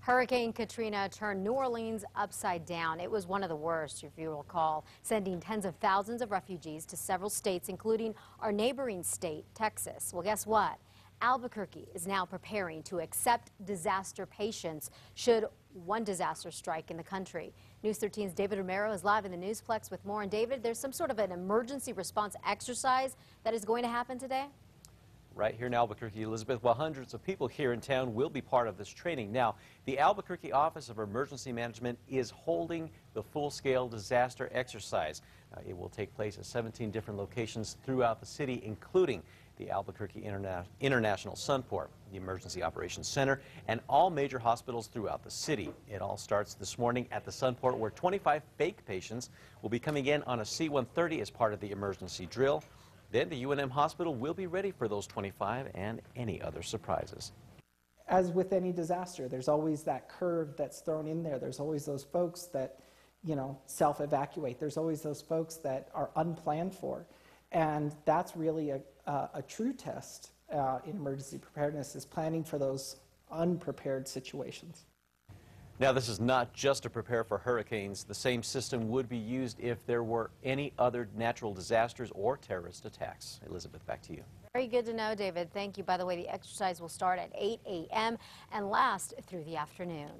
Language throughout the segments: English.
Hurricane Katrina turned New Orleans upside down. It was one of the worst, if you recall, sending tens of thousands of refugees to several states, including our neighboring state, Texas. Well, guess what? Albuquerque is now preparing to accept disaster patients should one disaster strike in the country. News 13's David Romero is live in the Newsplex with more. And David, there's some sort of an emergency response exercise that is going to happen today? Right here in Albuquerque, Elizabeth, while hundreds of people here in town will be part of this training. Now, the Albuquerque Office of Emergency Management is holding the full-scale disaster exercise. It will take place at 17 different locations throughout the city, including the Albuquerque International Sunport, the Emergency Operations Center, and all major hospitals throughout the city. It all starts this morning at the Sunport, where 25 fake patients will be coming in on a C-130 as part of the emergency drill. Then the UNM hospital will be ready for those 25 and any other surprises. As with any disaster, there's always that curve that's thrown in there. There's always those folks that, self-evacuate. There's always those folks that are unplanned for. And that's really a true test in emergency preparedness, is planning for those unprepared situations. Now, this is not just to prepare for hurricanes. The same system would be used if there were any other natural disasters or terrorist attacks. Elizabeth, back to you. Very good to know, David. Thank you. By the way, the exercise will start at 8 a.m. and last through the afternoon.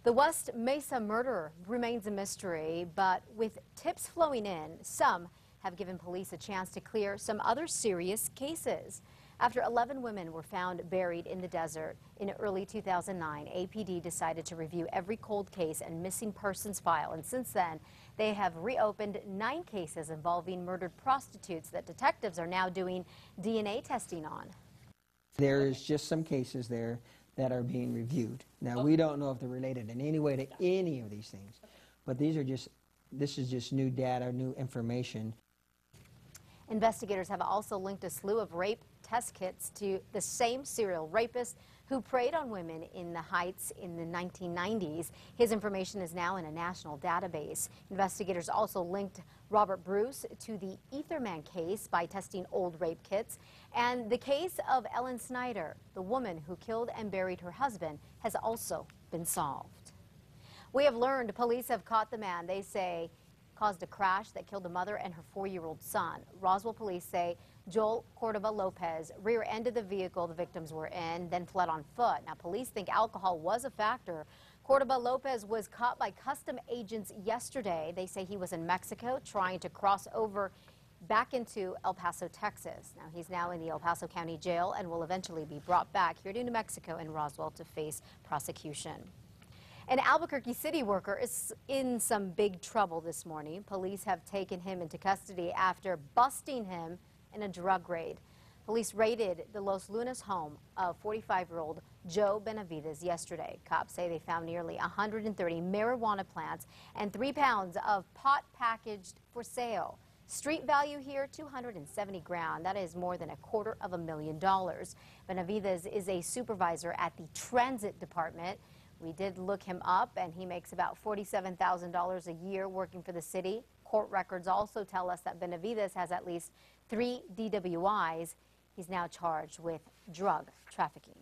The West Mesa murder remains a mystery, but with tips flowing in, some have given police a chance to clear some other serious cases. After 11 women were found buried in the desert in early 2009, APD decided to review every cold case and missing persons file. And since then, they have reopened 9 cases involving murdered prostitutes that detectives are now doing DNA testing on. There's just some cases there that are being reviewed. Now, we don't know if they're related in any way to any of these things, but this is just new data, new information. Investigators have also linked a slew of rape test kits to the same serial rapist who preyed on women in the Heights in the 1990s. His information is now in a national database. Investigators also linked Robert Bruce to the Etherman case by testing old rape kits. And the case of Ellen Snyder, the woman who killed and buried her husband, has also been solved. We have learned police have caught the man they say caused a crash that killed a mother and her 4-year-old son. Roswell police say Joel Cordova Lopez rear-ended the vehicle the victims were in, then fled on foot. Now, police think alcohol was a factor. Cordova Lopez was caught by custom agents yesterday. They say he was in Mexico trying to cross over back into El Paso, Texas. Now, he's now in the El Paso County Jail and will eventually be brought back here to New Mexico and Roswell to face prosecution. An Albuquerque city worker is in some big trouble this morning. Police have taken him into custody after busting him in a drug raid. Police raided the Los Lunas home of 45-year-old Joe Benavides yesterday. Cops say they found nearly 130 marijuana plants and 3 pounds of pot packaged for sale. Street value here, $270 grand. That is more than $250,000. Benavides is a supervisor at the transit department. We did look him up, and he makes about $47,000 a year working for the city. Court records also tell us that Benavides has at least 3 DWIs. He's now charged with drug trafficking.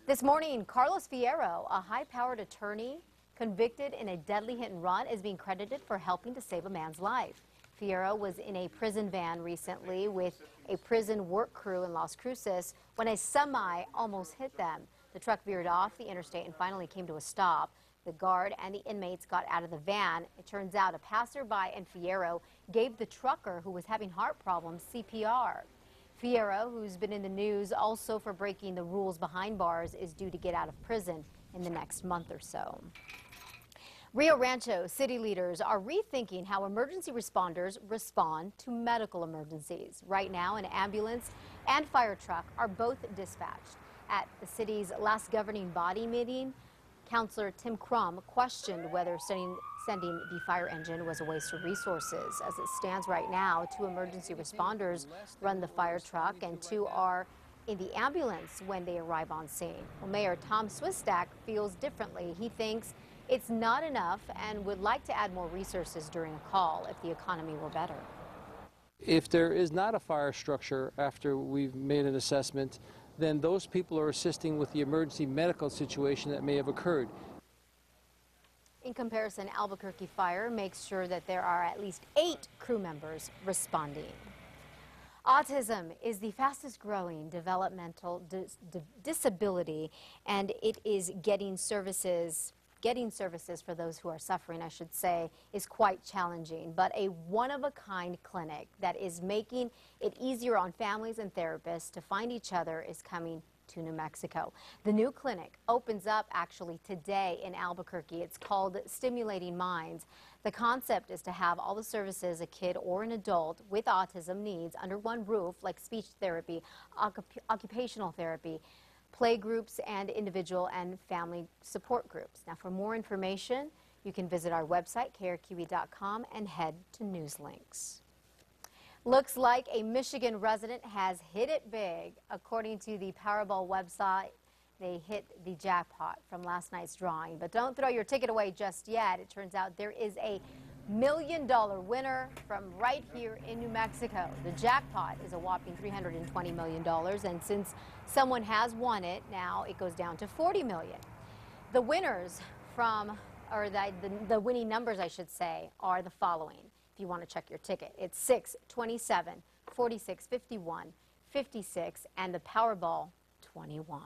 This morning, Carlos Fierro, a high-powered attorney convicted in a deadly hit-and-run, is being credited for helping to save a man's life. Fierro was in a prison van recently with a prison work crew in Las Cruces when a semi almost hit them. The truck veered off the interstate and finally came to a stop. The guard and the inmates got out of the van. It turns out a passerby and Fierro gave the trucker, who was having heart problems, CPR. Fierro, who's been in the news also for breaking the rules behind bars, is due to get out of prison in the next month or so. Rio Rancho city leaders are rethinking how emergency responders respond to medical emergencies. Right now, an ambulance and fire truck are both dispatched. At the city's last governing body meeting, Councilor Tim Crum questioned whether sending the fire engine was a waste of resources. As it stands right now, 2 emergency responders run the fire truck and 2 are in the ambulance when they arrive on scene. Well, Mayor Tom Swistak feels differently. He thinks it's not enough and would like to add more resources during a call if the economy were better. If there is not a fire structure after we've made an assessment, then those people are assisting with the emergency medical situation that may have occurred. In comparison, Albuquerque Fire makes sure that there are at least 8 crew members responding. Autism is the fastest growing developmental disability, and it is getting services for those who are suffering, I should say, is quite challenging. But a one-of-a-kind clinic that is making it easier on families and therapists to find each other is coming to New Mexico. The new clinic opens up actually today in Albuquerque. It's called Stimulating Minds. The concept is to have all the services a kid or an adult with autism needs under one roof, like speech therapy, occupational therapy, play groups, and individual and family support groups. Now, for more information, you can visit our website, KRQE.com, and head to news links. Looks like a Michigan resident has hit it big. According to the Powerball website, they hit the jackpot from last night's drawing. But don't throw your ticket away just yet. It turns out there is a $1 million winner from right here in New Mexico. The jackpot is a whopping $320 million, and since someone has won it, now it goes down to $40 million. The winners from, or the winning numbers, I should say, are the following. If you want to check your ticket, it's 6, 27, 46, 51, 56, and the Powerball 21.